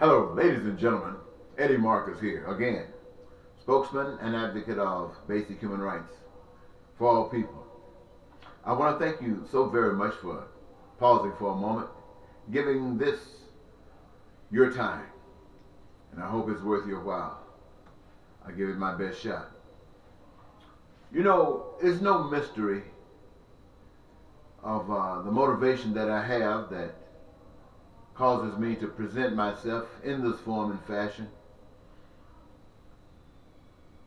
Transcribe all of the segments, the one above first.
Hello, ladies and gentlemen. Eddie Marcus here again, spokesman and advocate of basic human rights for all people. I want to thank you so very much for pausing for a moment, giving this your time, and I hope it's worth your while. I give it my best shot. You know, it's no mystery of the motivation that I have that causes me to present myself in this form and fashion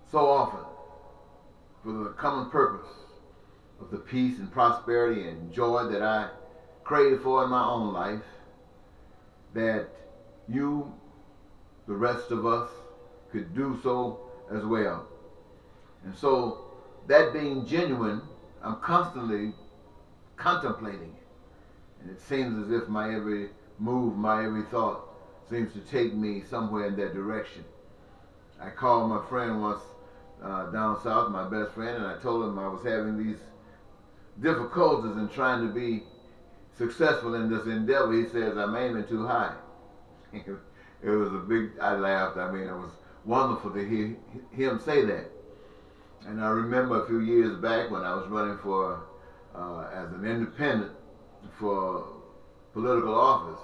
so often for the common purpose of the peace and prosperity and joy that I crave for in my own life, that you, the rest of us, could do so as well. And so, that being genuine, I'm constantly contemplating it. And it seems as if my every move, my every thought seems to take me somewhere in that direction. I called my friend once down south, my best friend, and I told him I was having these difficulties in trying to be successful in this endeavor. He says, I'm aiming too high. It was a big, I laughed. I mean, it was wonderful to hear him say that. And I remember a few years back when I was running for, as an independent for political office.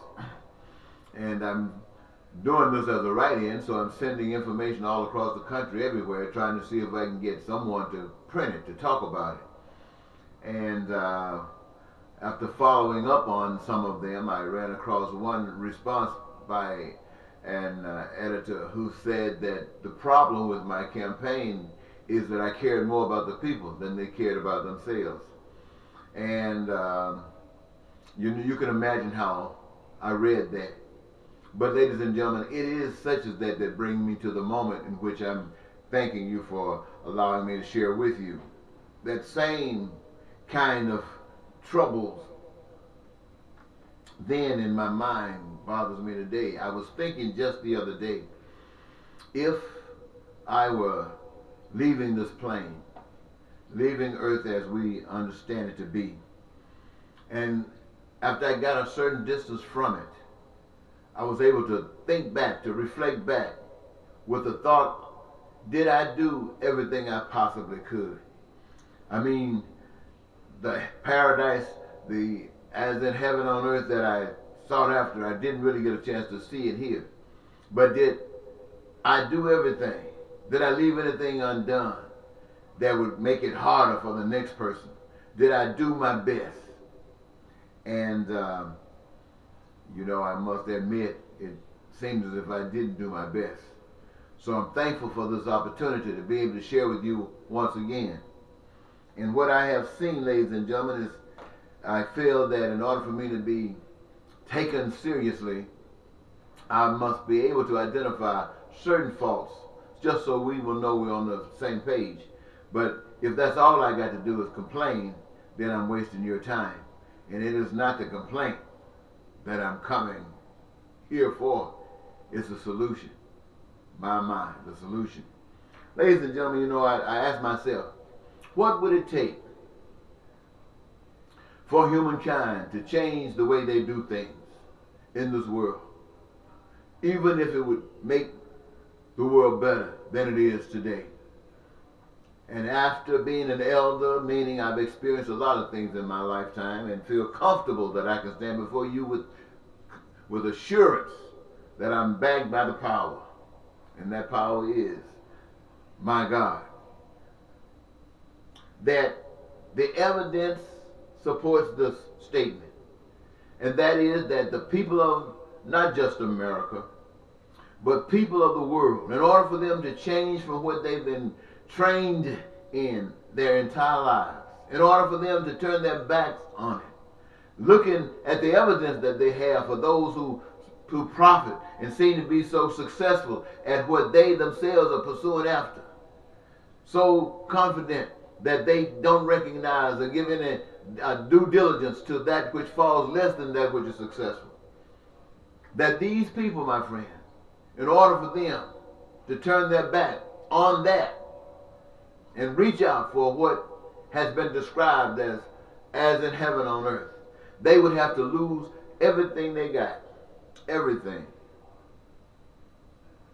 And I'm doing this as a write-in, so I'm sending information all across the country, everywhere, trying to see if I can get someone to print it, to talk about it. And after following up on some of them, I ran across one response by an editor who said that the problem with my campaign is that I cared more about the people than they cared about themselves. And you can imagine how I read that. But ladies and gentlemen, it is such as that that bring me to the moment in which I'm thanking you for allowing me to share with you. That same kind of troubles then in my mind bothers me today. I was thinking just the other day, if I were leaving this plane, leaving Earth as we understand it to be, and after I got a certain distance from it, I was able to think back, to reflect back with the thought, did I do everything I possibly could? I mean, the paradise, the as in heaven on earth that I sought after, I didn't really get a chance to see it here. But did I do everything? Did I leave anything undone that would make it harder for the next person? Did I do my best? And I must admit, it seems as if I didn't do my best. So I'm thankful for this opportunity to be able to share with you once again. And what I have seen, ladies and gentlemen, is I feel that in order for me to be taken seriously, I must be able to identify certain faults, just so we will know we're on the same page. But if that's all I got to do is complain, then I'm wasting your time. And it is not the complaint that I'm coming here for. It's a solution. My, the solution. Ladies and gentlemen, I ask myself, what would it take for humankind to change the way they do things in this world? Even if it would make the world better than it is today. And after being an elder, meaning I've experienced a lot of things in my lifetime and feel comfortable that I can stand before you with assurance that I'm backed by the power. And that power is my God. That the evidence supports this statement. And that is that the people of not just America, but people of the world, in order for them to change from what they've been trained in their entire lives, in order for them to turn their backs on it, looking at the evidence that they have for those who profit and seem to be so successful at what they themselves are pursuing after, so confident that they don't recognize or give any due diligence to that which falls less than that which is successful. That these people, my friend, in order for them to turn their back on that and reach out for what has been described as in heaven on earth, they would have to lose everything they got. Everything.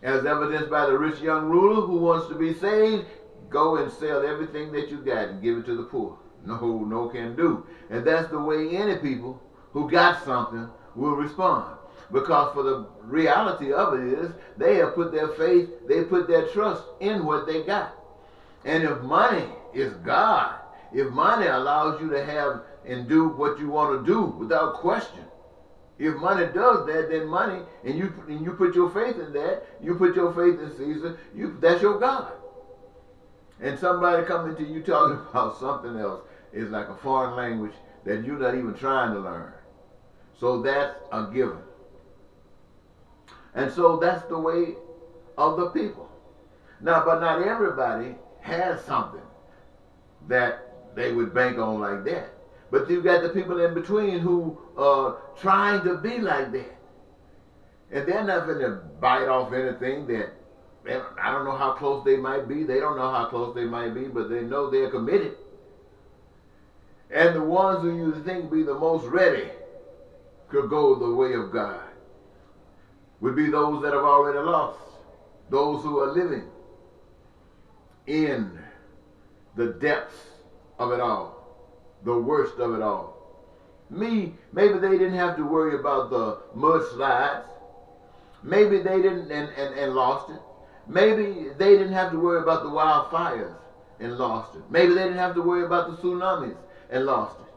As evidenced by the rich young ruler who wants to be saved, go and sell everything that you got and give it to the poor. No can do. And that's the way any people who got something will respond. Because for the reality of it is, they have put their faith, they put their trust in what they got. And if money is God, if money allows you to have and do what you want to do without question, if money does that, then money, and you put your faith in that, you put your faith in Caesar, that's your God. And somebody coming to you talking about something else is like a foreign language that you're not even trying to learn. So that's a given. And so that's the way of the people. Now, but not everybody has something that they would bank on like that. But you got the people in between who are trying to be like that. And they're not going to bite off anything that, I don't know how close they might be. They don't know how close they might be, but they know they're committed. And the ones who you think be the most ready could go the way of God would be those that have already lost. Those who are living in the depths of it all. The worst of it all. Maybe they didn't have to worry about the mudslides. Maybe they didn't and lost it. Maybe they didn't have to worry about the wildfires and lost it. Maybe they didn't have to worry about the tsunamis and lost it.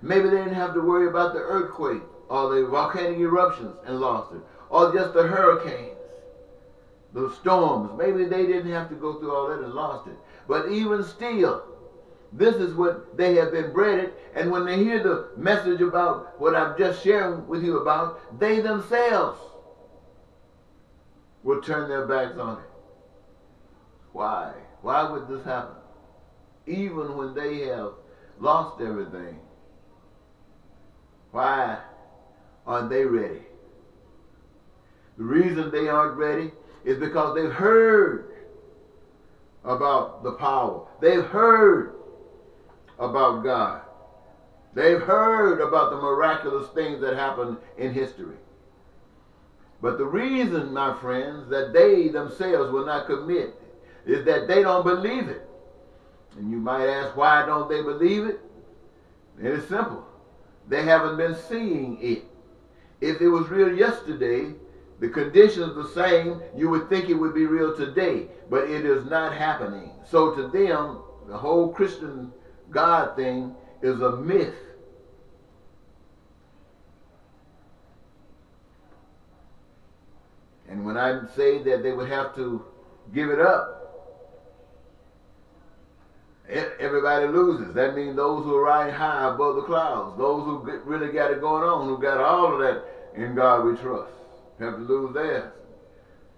Maybe they didn't have to worry about the earthquake or the volcanic eruptions and lost it. Or just the hurricanes, the storms. Maybe they didn't have to go through all that and lost it. But even still, this is what they have been bred, and when they hear the message about what I've just shared with you about, they themselves will turn their backs on it. Why? Why would this happen? Even when they have lost everything, why aren't they ready? The reason they aren't ready is because they've heard about the power. They've heard about God. They've heard about the miraculous things that happened in history. But the reason, my friends, that they themselves will not commit is that they don't believe it. And you might ask, why don't they believe it? It is simple. They haven't been seeing it. If it was real yesterday, the conditions the same, you would think it would be real today. But it is not happening. So to them, the whole Christian God thing is a myth. And when I say that they would have to give it up, everybody loses. That means those who are riding high above the clouds, those who really got it going on, who got all of that in God we trust, have to lose theirs.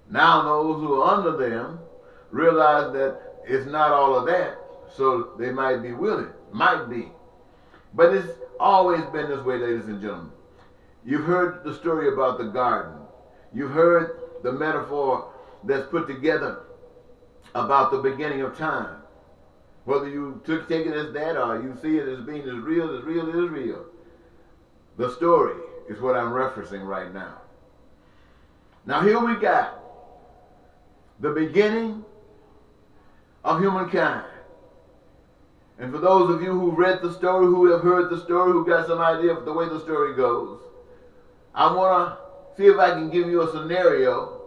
Now those who are under them realize that it's not all of that, so they might be willing. Might be. But it's always been this way, ladies and gentlemen. You've heard the story about the garden. You've heard the metaphor that's put together about the beginning of time. Whether you take it as that or you see it as being as real is real. The story is what I'm referencing right now. Now here we got the beginning of humankind. And for those of you who read the story, who have heard the story, who got some idea of the way the story goes, I want to see if I can give you a scenario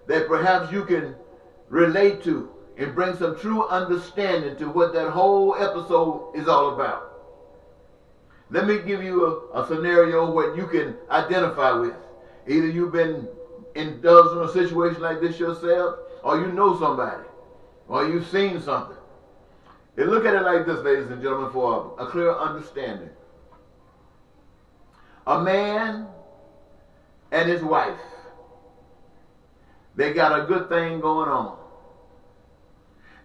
that perhaps you can relate to and bring some true understanding to what that whole episode is all about. Let me give you a scenario where you can identify with. Either you've been indulged in a situation like this yourself, or you know somebody, or you've seen something. And look at it like this, ladies and gentlemen, for a clear understanding. A man and his wife, they got a good thing going on.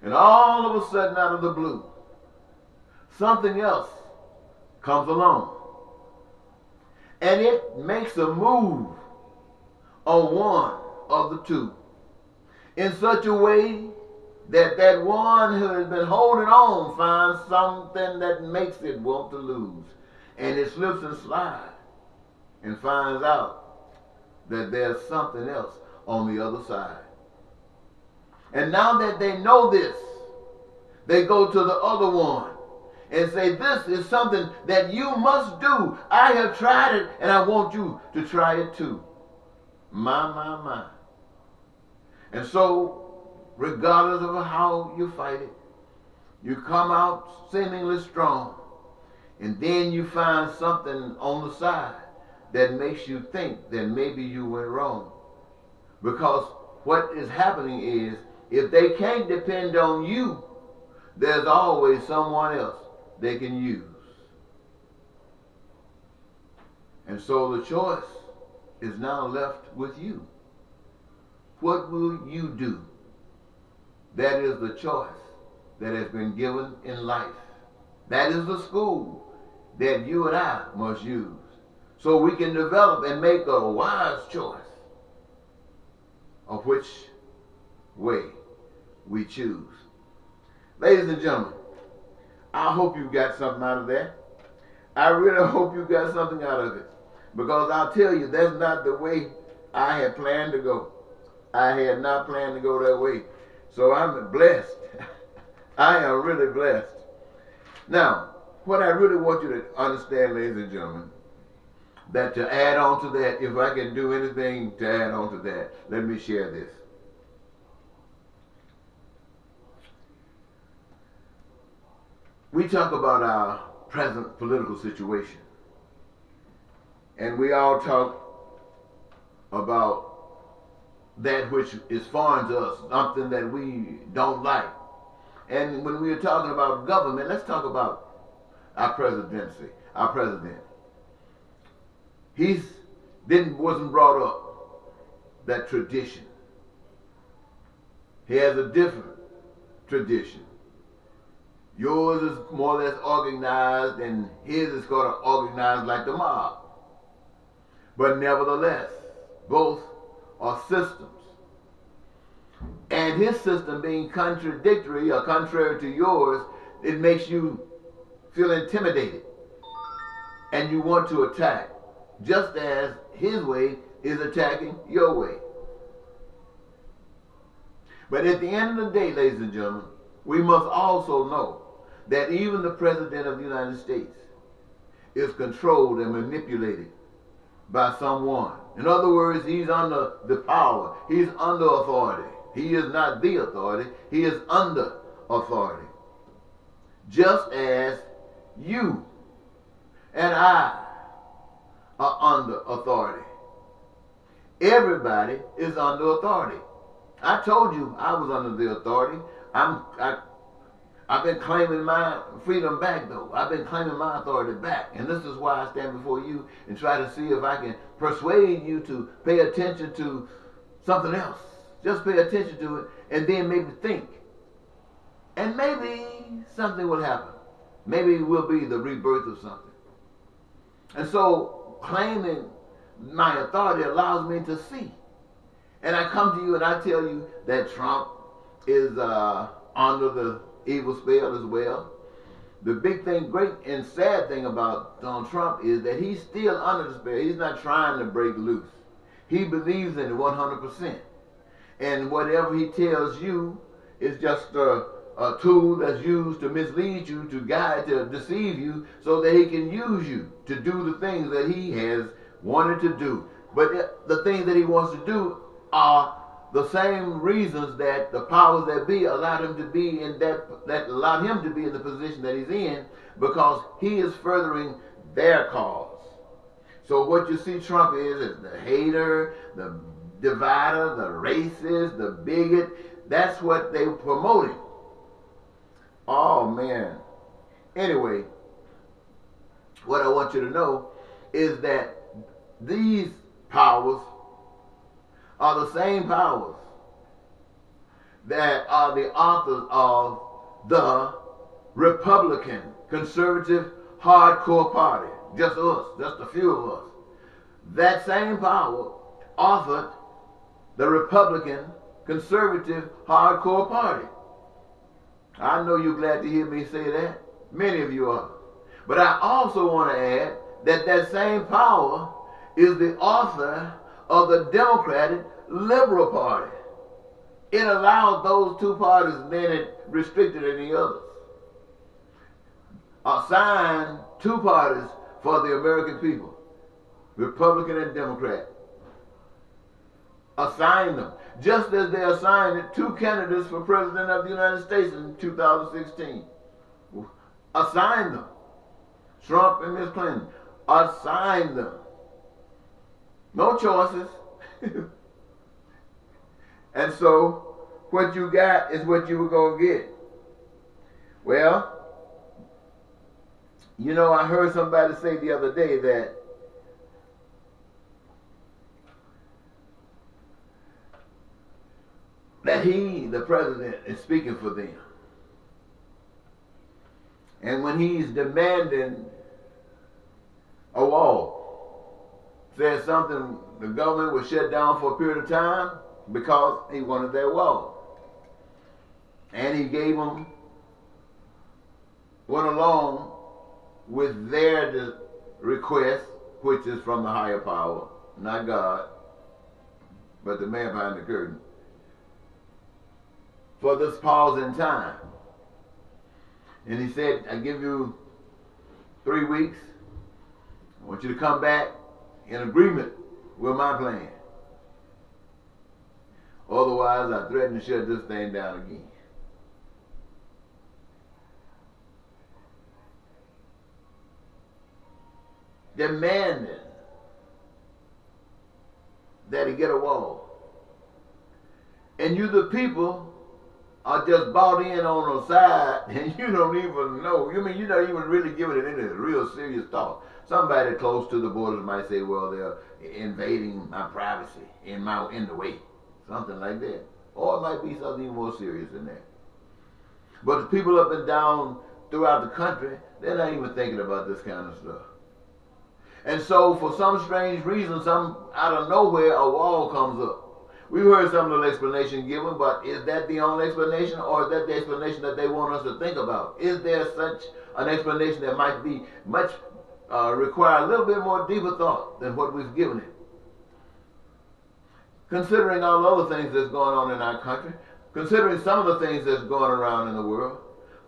And all of a sudden, out of the blue, something else comes along. And it makes a move on one of the two in such a way that that one who has been holding on finds something that makes it want to lose. And it slips and slides and finds out that there's something else on the other side. And now that they know this, they go to the other one and say, this is something that you must do. I have tried it and I want you to try it too. My. And so, regardless of how you fight it, you come out seemingly strong. And then you find something on the side that makes you think that maybe you went wrong. Because what is happening is, if they can't depend on you, there's always someone else they can use. And so the choice is now left with you. What will you do? That is the choice that has been given in life. That is the school that you and I must use, so we can develop and make a wise choice of which way we choose. Ladies and gentlemen, I hope you got something out of that. I really hope you got something out of it, because I'll tell you, that's not the way I had planned to go. I had not planned to go that way. So I'm blessed. I am really blessed. Now, what I really want you to understand, ladies and gentlemen, that to add on to that, if I can do anything to add on to that, let me share this. We talk about our present political situation, and we all talk about that which is foreign to us, something that we don't like. And when we are talking about government, let's talk about our presidency, our president. Wasn't brought up that tradition. He has a different tradition. Yours is more or less organized, and his is sort of organized like the mob. But nevertheless, both are systems. And his system being contradictory or contrary to yours, it makes you feel intimidated. And you want to attack, just as his way is attacking your way. But at the end of the day, ladies and gentlemen, we must also know that even the President of the United States is controlled and manipulated by someone. In other words, he's under the power. He's under authority. He is not the authority. He is under authority. Just as you and I are under authority. Everybody is under authority. I told you I was under the authority. I've been claiming my freedom back, though. I've been claiming my authority back. And this is why I stand before you and try to see if I can persuade you to pay attention to something else. Just pay attention to it, and then maybe think. And maybe something will happen. Maybe it will be the rebirth of something. And so claiming my authority allows me to see. And I come to you and I tell you that Trump is under the evil spell as well. The big thing, great and sad thing about Donald Trump is that he's still under the spell. He's not trying to break loose. He believes in it 100%. And whatever he tells you is just a tool that's used to mislead you, to guide, to deceive you, so that he can use you to do the things that he has wanted to do. But the things that he wants to do are the same reasons that the powers that be allowed him to be in that allowed him to be in the position that he's in, because he is furthering their cause. So what you see Trump is the hater, the divider, the racist, the bigot. That's what they're promoting. Oh man. Anyway, what I want you to know is that these powers are the same powers that are the authors of the Republican conservative hardcore party. Just us, just a few of us. That same power authored the Republican conservative hardcore party. I know you're glad to hear me say that. Many of you are. But I also want to add that that same power is the author of the Democratic Liberal Party. It allowed those two parties, then it restricted any others. Assigned two parties for the American people, Republican and Democrat. Assigned them, just as they assigned two candidates for President of the United States in 2016. Assigned them. Trump and Ms. Clinton. Assigned them. No choices. And so, what you got is what you were going to get. Well, you know, I heard somebody say the other day that he, the president, is speaking for them. And when he's demanding a wall, said something, the government was shut down for a period of time because he wanted that wall. And he gave them, went along with their request, which is from the higher power, not God, but the man behind the curtain, for this pause in time. And he said, I give you 3 weeks. I want you to come back in agreement with my plan. Otherwise, I threaten to shut this thing down again. Demanding that he get a wall. And you, the people, are just bought in on the side, and you don't even know. You mean you're not even really giving it any real serious thought. Somebody close to the borders might say, well, they're invading my privacy in the way. Something like that. Or it might be something even more serious than that. But the people up and down throughout the country, they're not even thinking about this kind of stuff. And so for some strange reason, out of nowhere, a wall comes up. We've heard some little explanation given, but is that the only explanation, or is that the explanation that they want us to think about? Is there such an explanation that might be require a little bit more deeper thought than what we've given it? Considering all other things that's going on in our country, considering some of the things that's going around in the world,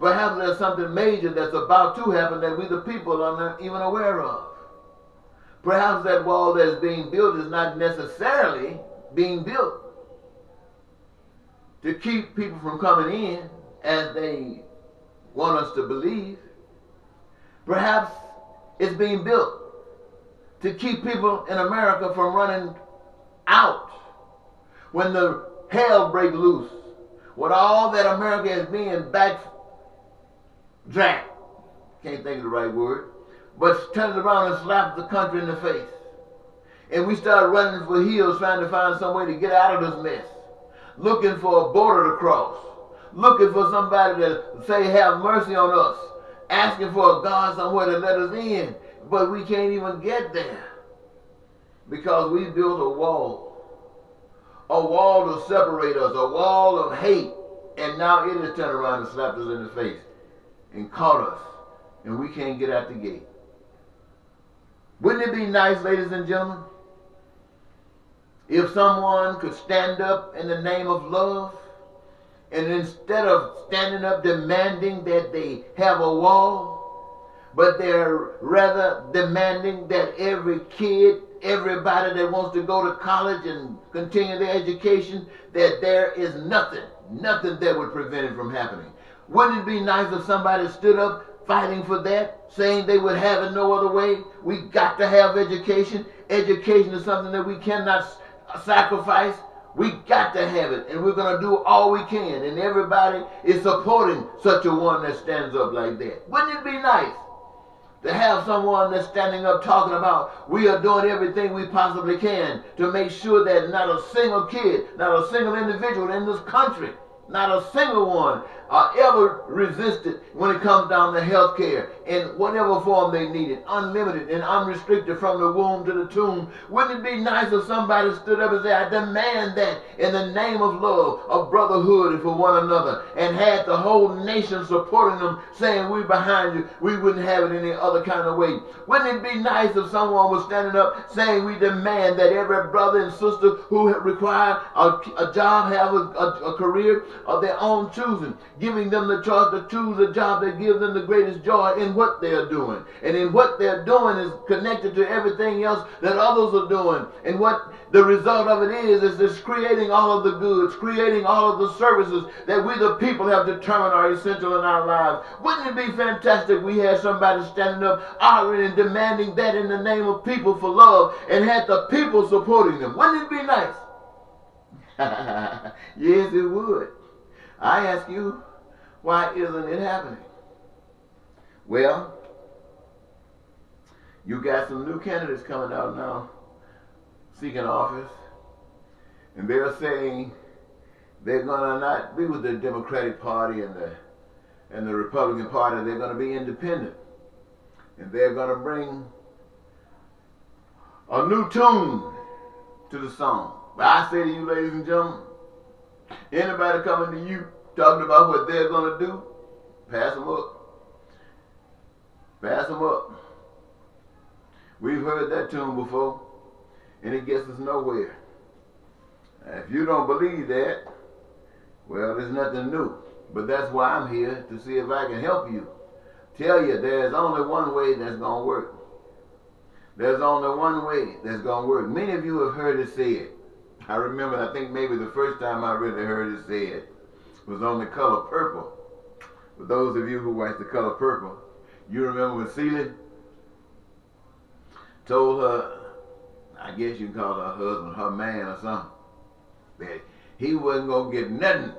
perhaps there's something major that's about to happen that we the people are not even aware of. Perhaps that wall that is being built is not necessarily being built to keep people from coming in as they want us to believe. Perhaps it's being built to keep people in America from running out when the hell break loose, when all that America is being backdragged, can't think of the right word, but turns around and slaps the country in the face. And we start running for hills trying to find some way to get out of this mess. Looking for a border to cross. Looking for somebody to say, have mercy on us. Asking for a God somewhere to let us in. But we can't even get there. Because we built a wall. A wall to separate us. A wall of hate. And now it has turned around and slapped us in the face. And caught us. And we can't get out the gate. Wouldn't it be nice, ladies and gentlemen, if someone could stand up in the name of love, and instead of standing up demanding that they have a wall, but they're rather demanding that every kid, everybody that wants to go to college and continue their education, that there is nothing that would prevent it from happening. Wouldn't it be nice if somebody stood up fighting for that, saying they would have it no other way? We got to have education. Education is something that we cannot sacrifice. We got to have it, and we're going to do all we can, and everybody is supporting such a one that stands up like that. Wouldn't it be nice to have someone that's standing up talking about we are doing everything we possibly can to make sure that not a single kid, not a single individual in this country, not a single one are ever resisted when it comes down to health care in whatever form they need it, unlimited and unrestricted from the womb to the tomb. Wouldn't it be nice if somebody stood up and said, I demand that in the name of love, of brotherhood for one another, and had the whole nation supporting them, saying, we're behind you. We wouldn't have it any other kind of way. Wouldn't it be nice if someone was standing up saying, we demand that every brother and sister who require a job have a career of their own choosing, giving them the choice to choose a job that gives them the greatest joy in what they're doing. And in what they're doing is connected to everything else that others are doing. And what the result of it is it's creating all of the goods, creating all of the services that we the people have determined are essential in our lives. Wouldn't it be fantastic we had somebody standing up arguing and demanding that in the name of people for love, and had the people supporting them? Wouldn't it be nice? Yes, it would. I ask you, why isn't it happening? Well, you got some new candidates coming out now seeking office, and they're saying they're going to not be with the Democratic Party and the Republican Party. They're going to be independent, and they're going to bring a new tune to the song. But I say to you, ladies and gentlemen, anybody coming to you talking about what they're going to do, pass them up. Pass them up. We've heard that tune before, and it gets us nowhere. If you don't believe that, well, there's nothing new. But that's why I'm here, to see if I can help you. Tell you there's only one way that's going to work. There's only one way that's going to work. Many of you have heard it said. I remember, I think maybe the first time I really heard it said was on The Color Purple. For those of you who watch The Color Purple, you remember when Celie told her, I guess you can call her husband, her man or something, that he wasn't going to get nothing.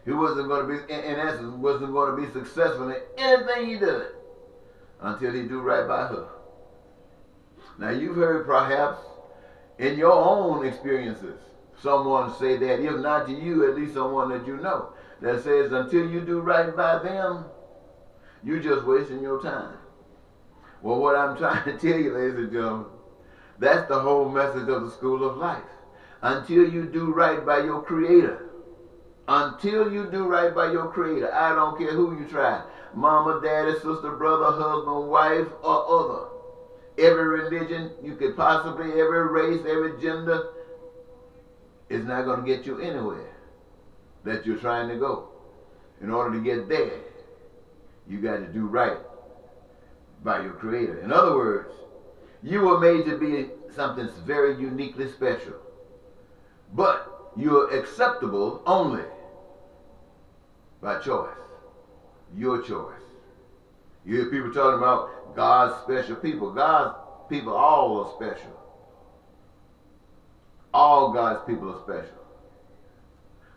He wasn't going to be, in essence, wasn't going to be successful in anything he did until he do right by her. Now you've heard perhaps in your own experiences someone say that, if not to you, at least someone that you know, that says until you do right by them, you're just wasting your time. Well, what I'm trying to tell you, ladies and gentlemen, that's the whole message of the school of life. Until you do right by your Creator. Until you do right by your Creator. I don't care who you try. Mama, daddy, sister, brother, husband, wife, or other. Every religion you could possibly, every race, every gender, is not going to get you anywhere that you're trying to go. In order to get there, you got to do right by your Creator. In other words, you were made to be something very uniquely special. But you're acceptable only by choice. Your choice. You hear people talking about God's special people. God's people all are special. All God's people are special.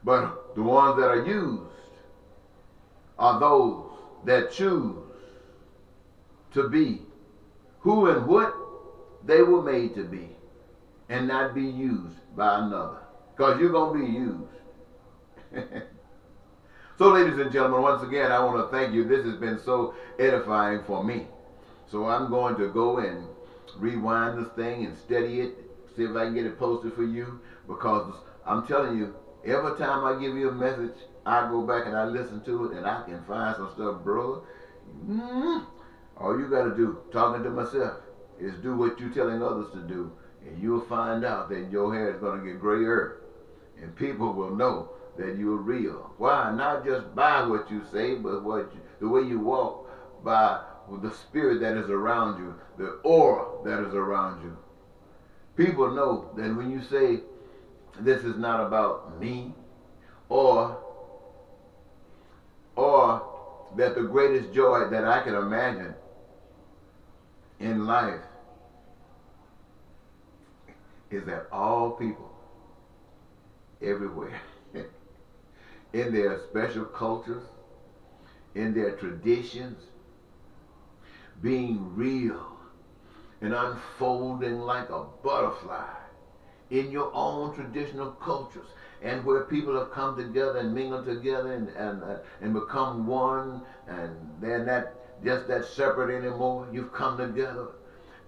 But the ones that are used are those that choose to be who and what they were made to be, and not be used by another. Because you're going to be used. So, ladies and gentlemen, once again, I want to thank you. This has been so edifying for me. So I'm going to go and rewind this thing and study it, see if I can get it posted for you, because I'm telling you, every time I give you a message, I go back and I listen to it, and I can find some stuff, brother. All you got to do, talking to myself, is do what you're telling others to do, and you'll find out that your hair is going to get grayer, and people will know that you're real. Why? Not just by what you say, but the way you walk, by the spirit that is around you, the aura that is around you. People know that when you say, this is not about me, or that the greatest joy that I can imagine in life is that all people everywhere in their special cultures, in their traditions, being real and unfolding like a butterfly in your own traditional cultures, and where people have come together and mingled together and become one, and they're not just that separate anymore. You've come together,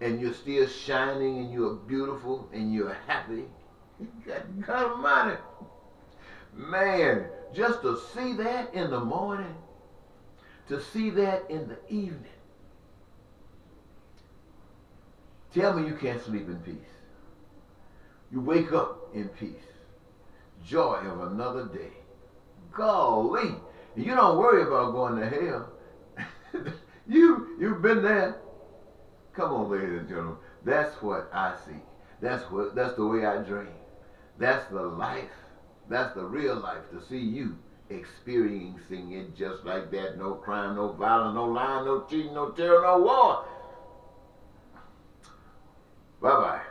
and you're still shining, and you're beautiful, and you're happy. God Almighty, man, just to see that in the morning, to see that in the evening. Tell me you can't sleep in peace. You wake up in peace. Joy of another day. Golly. You don't worry about going to hell. You've been there. Come on, ladies and gentlemen. That's what I see. That's the way I dream. That's the life. That's the real life, to see you experiencing it just like that. No crime, no violence, no lying, no cheating, no terror, no war. Bye-bye.